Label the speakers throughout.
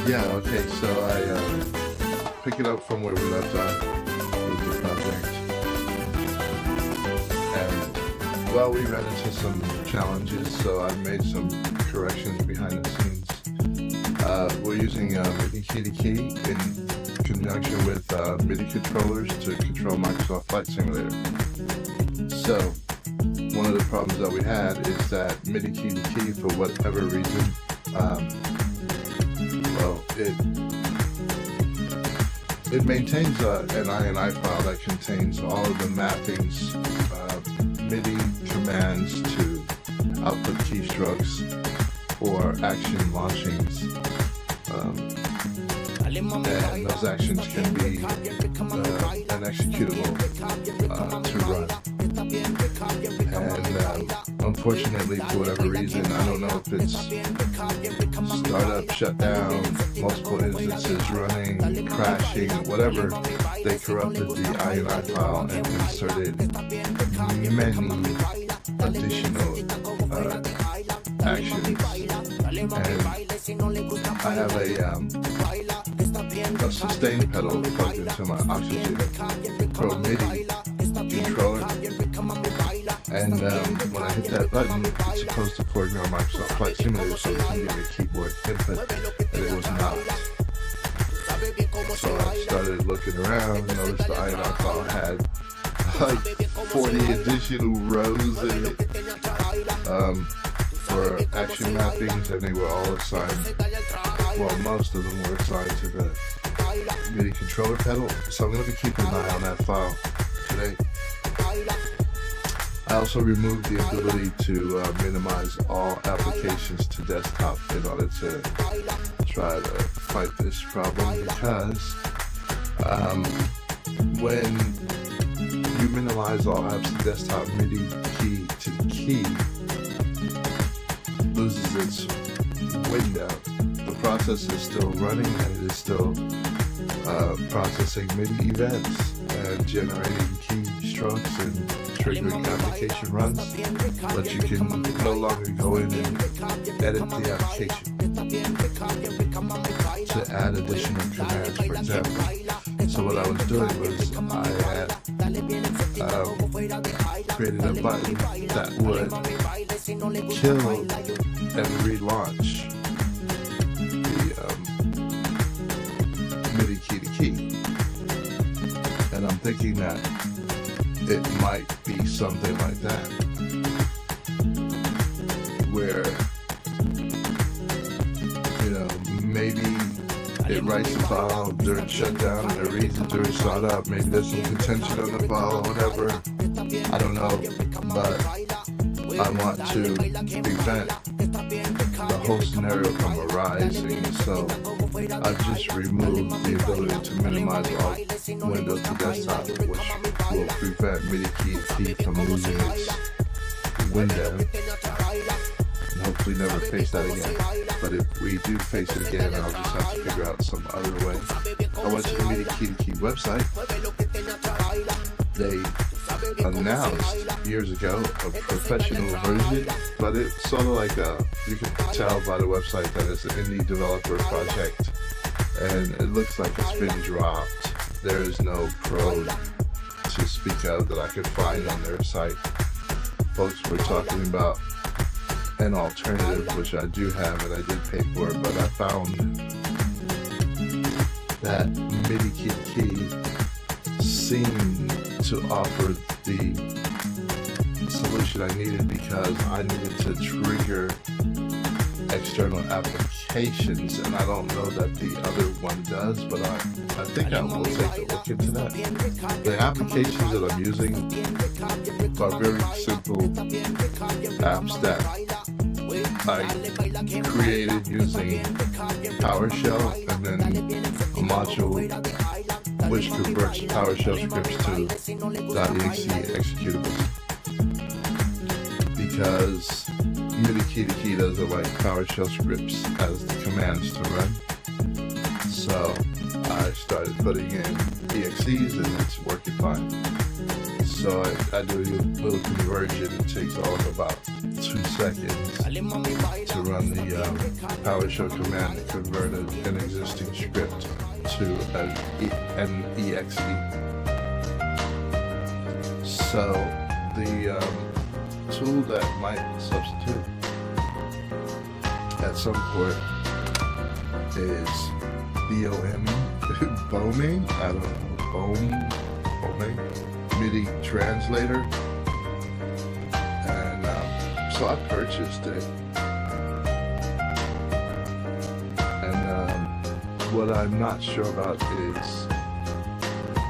Speaker 1: Yeah, okay, so I pick it up from where we left off with the project. And, well, we ran into some challenges, so I made some corrections behind the scenes. We're using MIDI key to key in conjunction with MIDI controllers to control Microsoft Flight Simulator. So, one of the problems that we had is that MIDI key to key, for whatever reason, it maintains an INI file that contains all of the mappings, MIDI commands to output keystrokes or action launchings, and those actions can be an executable to run. And unfortunately, for whatever reason, I don't know if it's startup, shutdown, multiple instances running, crashing, whatever, they corrupted the INI file and inserted many additional actions. And I have a sustain pedal plugged into my Oxygen Pro MIDI controller, and when I hit that button, it's supposed to program Microsoft Flight Simulator so it can give me keyboard input, and it was not. So I started looking around, noticed the INI file had like 40 additional rows in it for action mappings, and they were all assigned, well, most of them were assigned to the MIDI controller pedal, so I'm going to be keeping an eye on that file today. I also removed the ability to minimize all applications to desktop in order to try to fight this problem, because when you minimize all apps to desktop, MIDI key to key loses its window. The process is still running and it is still processing MIDI events and generating keystrokes and triggering application runs, but you can no longer go in and edit the application to add additional commands, for example. So what I was doing was I had created a button that would kill and relaunch the MIDI key to key. And I'm thinking that it might be something like that, where, you know, maybe it writes a file during shutdown and it reads it during startup. Maybe there's some contention on the file or whatever. I don't know, but I want to prevent the whole scenario from arising, so I've just removed the ability to minimize all windows to desktop, which will prevent MIDI key to key from losing its window, and hopefully never face that again. But if we do face it again, I'll just have to figure out some other way. I went to the MIDI key to key website. They announced years ago a professional version, but it's sort of like you can tell by the website that it's an indie developer project, and it looks like it's been dropped. There is no pro to speak of that I could find on their site. Folks were talking about an alternative, which I do have and I did pay for it, but I found that MIDI key to key seemed to offer the solution I needed, because I needed to trigger external applications, and I don't know that the other one does, but I think I will take a look into that. The applications that I'm using are very simple apps that I created using PowerShell and then a module which converts PowerShell scripts to .exe executables, because MIDI key to key doesn't like PowerShell scripts as the commands to run. So I started putting in EXEs and it's working fine. So I do a little conversion. It takes all of about 2 seconds to run the PowerShell command to convert an existing script to an exe. So the tool that might substitute at some point is bombing. I don't know, bombing. MIDI translator, and so I purchased it, and what I'm not sure about is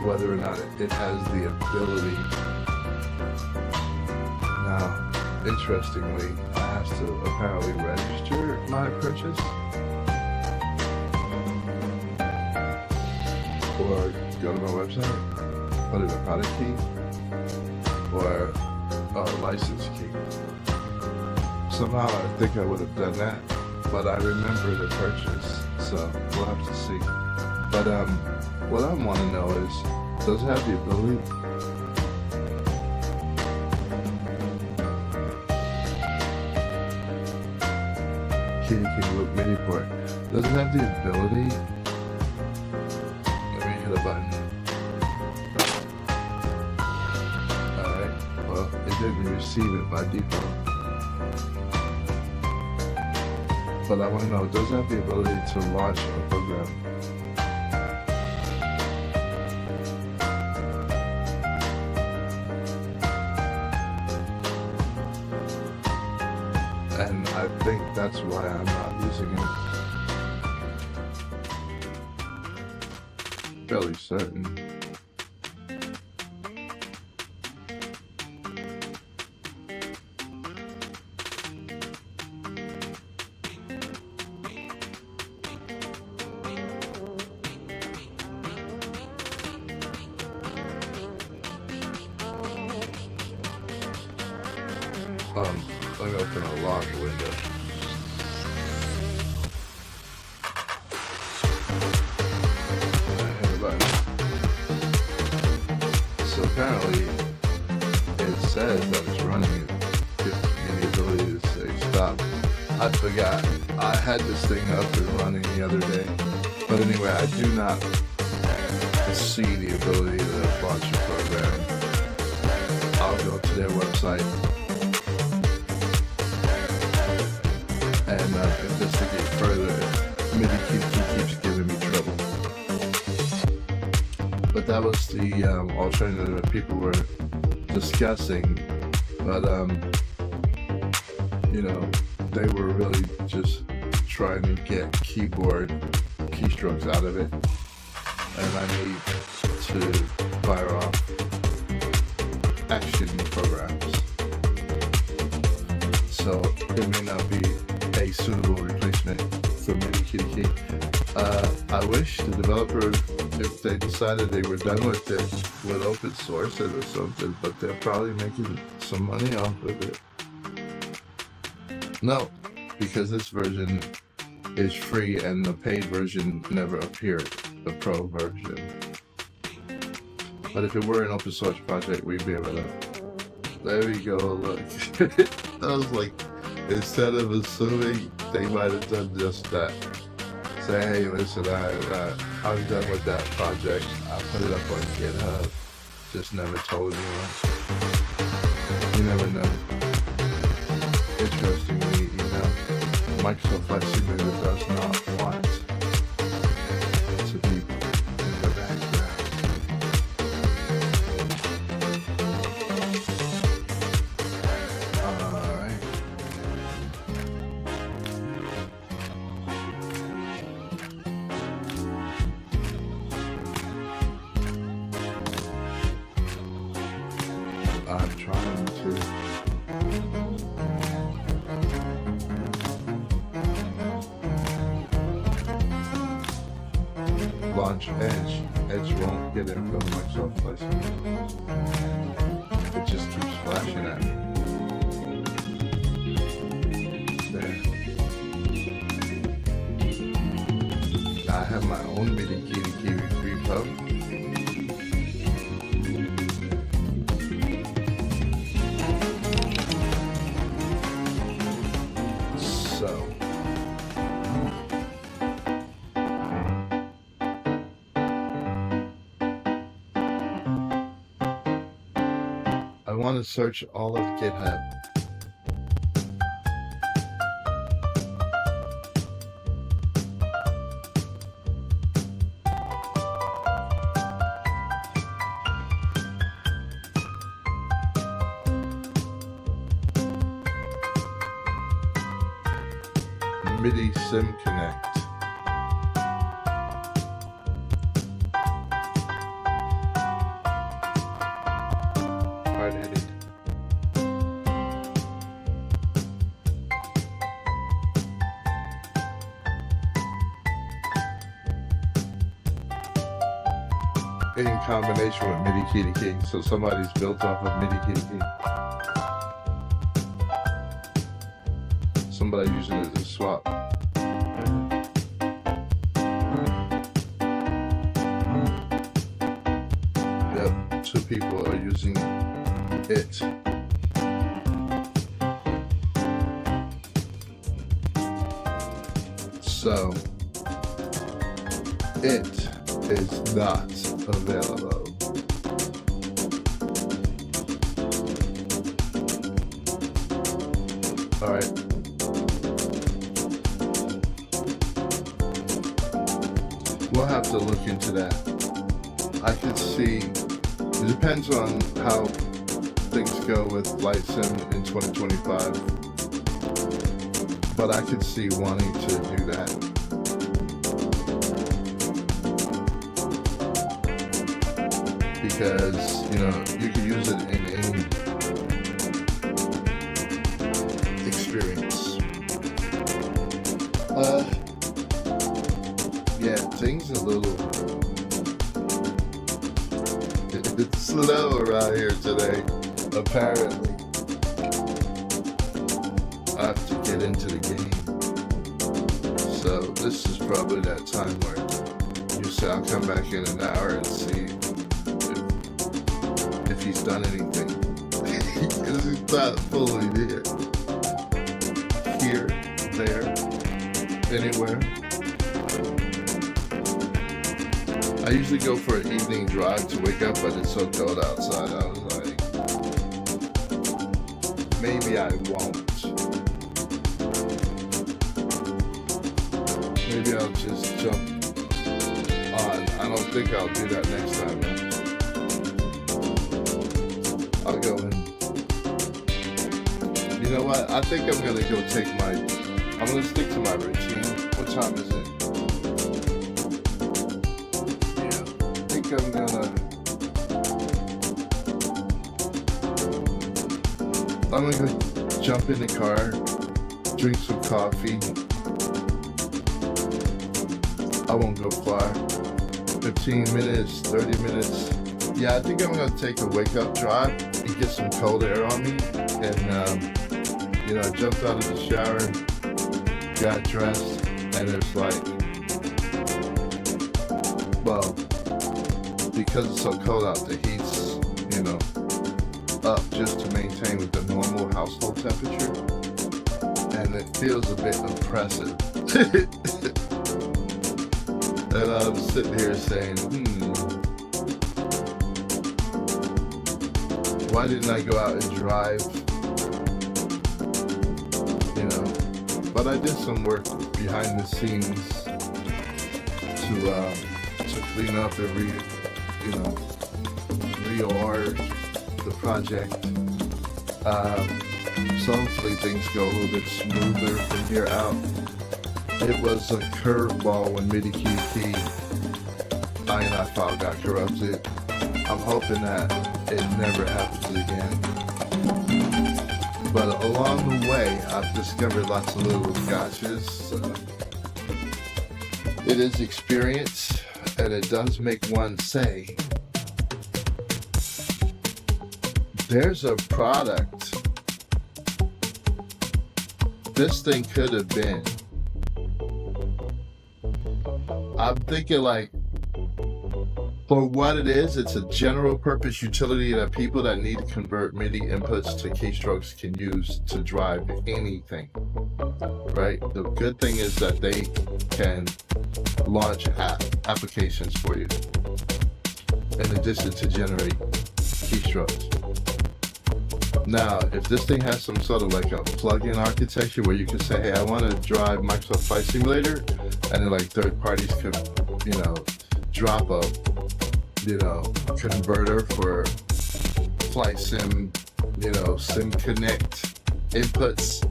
Speaker 1: whether or not it has the ability. Now, interestingly, I have to apparently register my purchase or go to my website, put in a product key or a license key. Somehow I think I would have done that, but I remember the purchase, so we'll have to see. But what I want to know is, does it have the ability Loop MIDI port? Does it have the ability? Let me hit a button. It didn't receive it by default. But I want to know, does it have the ability to launch a program? And I think that's why I'm not using it. Fairly certain. Let me open a log window. I hit a button. So apparently it says that it's running. It gives me the ability to say stop. I forgot. I had this thing up and running the other day. But anyway, I do not see the ability to launch a program. I'll go to their website and investigate further. MIDI keeps giving me trouble. But that was the alternative that people were discussing. But you know, they were really just trying to get keyboard keystrokes out of it, and I need to fire off action programs. So it may not be a suitable replacement for MIDI. I wish the developer, if they decided they were done with it, would open source it or something, but they're probably making some money off of it. No, because this version is free and the paid version never appeared, the pro version. But if it were an open source project, we'd be able to. There we go, look. I was like, instead of assuming, they might have done just that. Say, hey, listen, I'm done with that project. I put it up on GitHub. Just never told anyone. You never know. Interestingly, you know, Microsoft Flight Simulator does not want to be in the background. Alright. I'm trying to launch Edge. Edge won't get it from Microsoft Flight Simulator. It just keeps flashing at me. There. I have my own MIDI key repo. I want to search all of GitHub. MIDI Sim Connect. Hard-headed. In combination with MIDI key to key, so somebody's built off of MIDI key to key. Somebody using it as a swap. Yep, 2 people are using it. So, it is not available. All right. We'll have to look into that. I could see, it depends on how things go with Light Sim in 2025, but I could see wanting to do that. Because, you know, you can use it in any experience. Yeah, things a little, it's slow around here today, apparently. I have to get into the game. So this is probably that time where you say I'll come back in an hour and see if he's done anything. Because he's not fully there. Here, there, anywhere. I usually go for an evening drive to wake up, but it's so cold outside. I was like, maybe I won't. Maybe I'll just jump on. I don't think I'll do that next time, though. I'll go in. You know what? I think I'm gonna go take I'm gonna stick to my routine. What time is it? I'm gonna go jump in the car, drink some coffee. I won't go far. 15 minutes, 30 minutes. Yeah, I think I'm gonna take a wake up drive and get some cold air on me. And you know, I jumped out of the shower, got dressed, and it's like, well, because it's so cold out, the heat's, you know, up just to maintain with the normal household temperature, and it feels a bit oppressive. And I'm sitting here saying, why didn't I go out and drive? You know, but I did some work behind the scenes to clean up and reorg the project. So hopefully things go a little bit smoother from here out. It was a curveball when MIDI key INI file got corrupted. I'm hoping that it never happens again. But along the way, I've discovered lots of little gotchas. It is experience, and it does make one say, there's a product this thing could have been. I'm thinking, like, for what it is, it's a general purpose utility that people that need to convert MIDI inputs to keystrokes can use to drive anything, right? The good thing is that they can launch applications for you in addition to generate keystrokes. Now, if this thing has some sort of like a plug-in architecture where you can say, hey, I want to drive Microsoft Flight Simulator, and then like third parties could, drop a, converter for flight sim, sim connect inputs,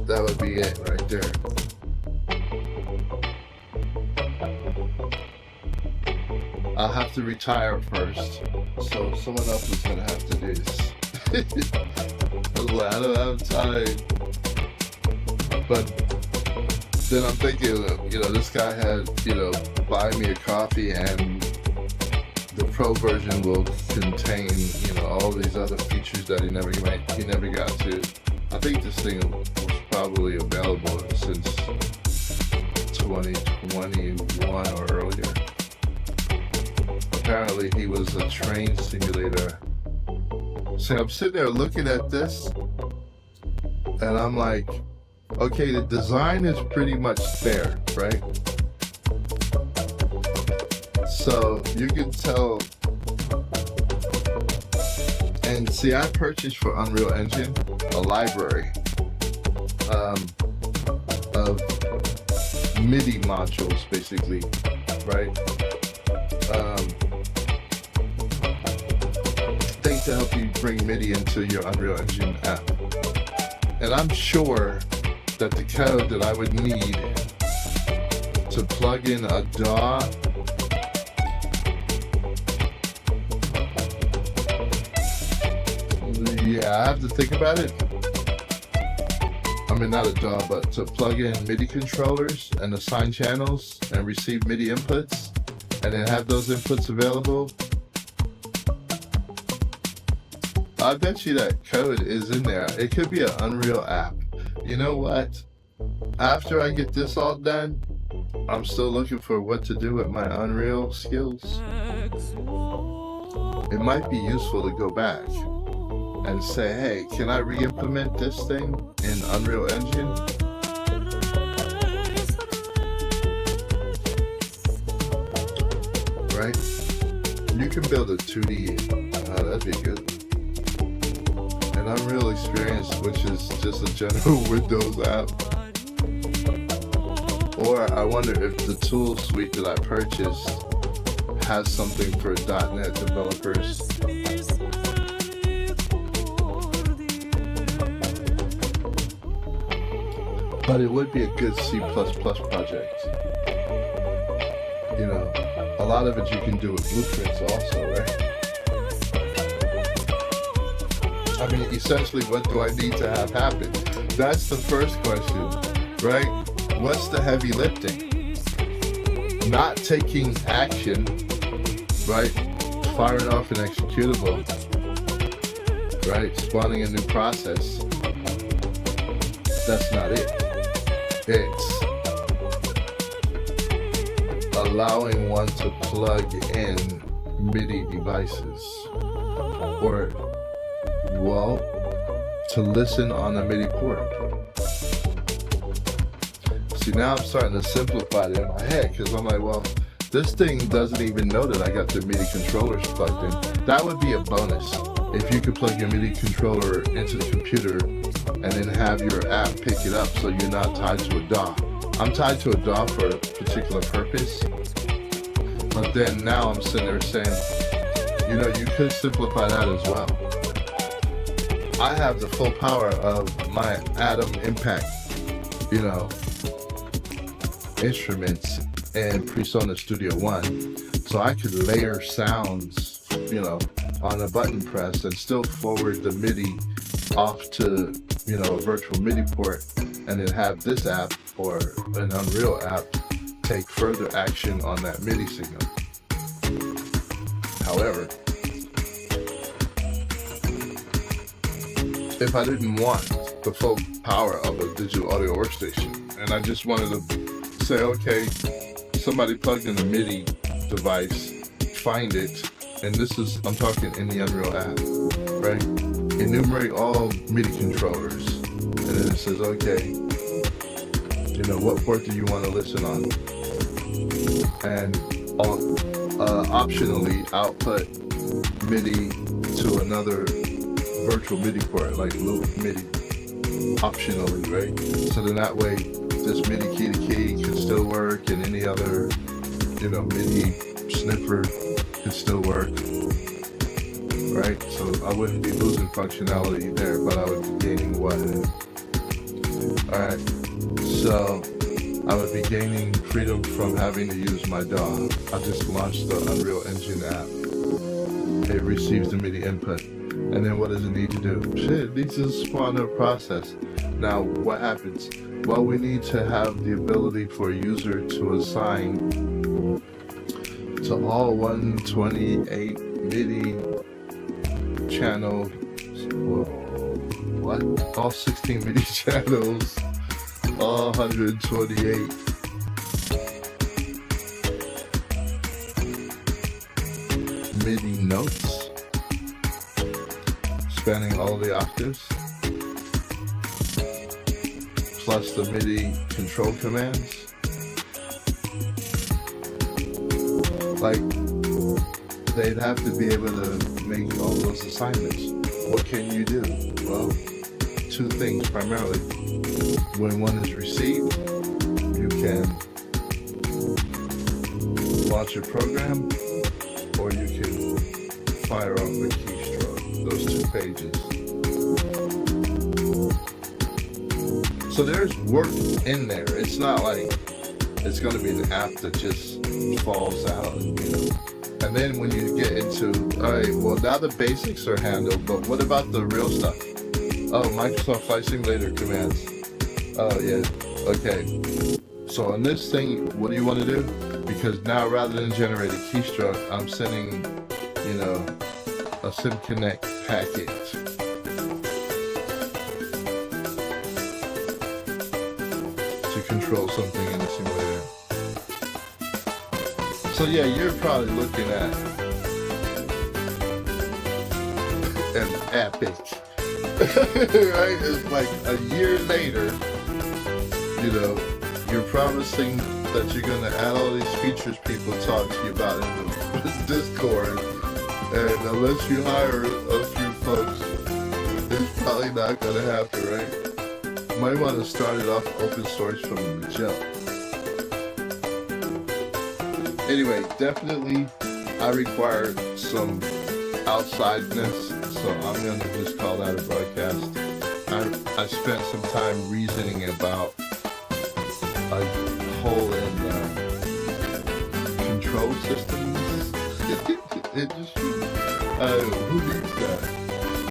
Speaker 1: that would be it right there. I'll have to retire first, so someone else is gonna have to do this. I don't have time. But then I'm thinking, this guy had, buy me a coffee, and the pro version will contain, all these other features that he never got to. I think this thing was probably available since 2021 or earlier. Apparently he was a train simulator. So I'm sitting there looking at this, and I'm like, okay, the design is pretty much there, right? So you can tell, and see, I purchased for Unreal Engine a library of MIDI modules, basically, right? Things to help you bring MIDI into your Unreal Engine app. And I'm sure that the code that I would need to plug in a DAW I have to think about it. I mean, not a DAW, but to plug in MIDI controllers and assign channels and receive MIDI inputs and then have those inputs available. I bet you that code is in there. It could be an Unreal app. You know what? After I get this all done, I'm still looking for what to do with my Unreal skills. It might be useful to go back and say, hey, can I re-implement this thing in Unreal Engine? Right? You can build a 2D, that'd be good. An Unreal Experience, which is just a general Windows app. Or I wonder if the tool suite that I purchased has something for .NET developers. But it would be a good C++ project. A lot of it you can do with blueprints also, right? I mean, essentially, what do I need to have happen? That's the first question, right? What's the heavy lifting? Not taking action, right? Firing off an executable, right? Spawning a new process. That's not it. It's allowing one to plug in MIDI devices, or, to listen on a MIDI port. See, now I'm starting to simplify it in my head, because I'm like, this thing doesn't even know that I got the MIDI controllers plugged in. That would be a bonus if you could plug your MIDI controller into the computer and then have your app pick it up so you're not tied to a DAW. I'm tied to a DAW for a particular purpose, but then now I'm sitting there saying, you could simplify that as well. I have the full power of my Atom Impact, instruments in Presonus Studio One, so I could layer sounds, on a button press and still forward the MIDI off to, a virtual MIDI port, and then have this app or an Unreal app take further action on that MIDI signal. However, if I didn't want the full power of a digital audio workstation, and I just wanted to say, okay, somebody plugged in a MIDI device, find it, and I'm talking in the Unreal app, right? Enumerate all MIDI controllers, and then it says, okay, what port do you want to listen on? And optionally output MIDI to another virtual MIDI port, like loop MIDI, optionally, right? So then that way, this MIDI key to key can still work, and any other, MIDI sniffer can still work, right? So I wouldn't be losing functionality there, but I would be gaining what? Alright, so I would be gaining freedom from having to use my DAW. I just launched the Unreal Engine app. It receives the MIDI input. And then what does it need to do? Shit, it needs to spawn a process. Now, what happens? Well, we need to have the ability for a user to assign to all 128 MIDI channel, what? All 16 MIDI channels, all 128 MIDI notes, spanning all the octaves, plus the MIDI control commands. Like, they'd have to be able to make all those assignments. What can you do? Well, two things primarily. When one is received, you can launch a program, or you can fire off a keystroke. Those 2 pages. So there's work in there. It's not like it's going to be an app that just falls out, And then when you get into, all right, well, now the basics are handled, but what about the real stuff? Oh, Microsoft Flight Simulator commands. Oh, yeah, okay. So on this thing, what do you want to do? Because now rather than generate a keystroke, I'm sending, a SimConnect package. To control something in the simulator. So yeah, you're probably looking at an epic, right? It's like a year later, you're promising that you're going to add all these features people talk to you about in the Discord, and unless you hire a few folks, it's probably not going to happen, right? You might want to start it off open source from the jump. Anyway, definitely I require some outsideness, so I'm going to just call that a broadcast. I spent some time reasoning about a hole in control systems. Who needs that?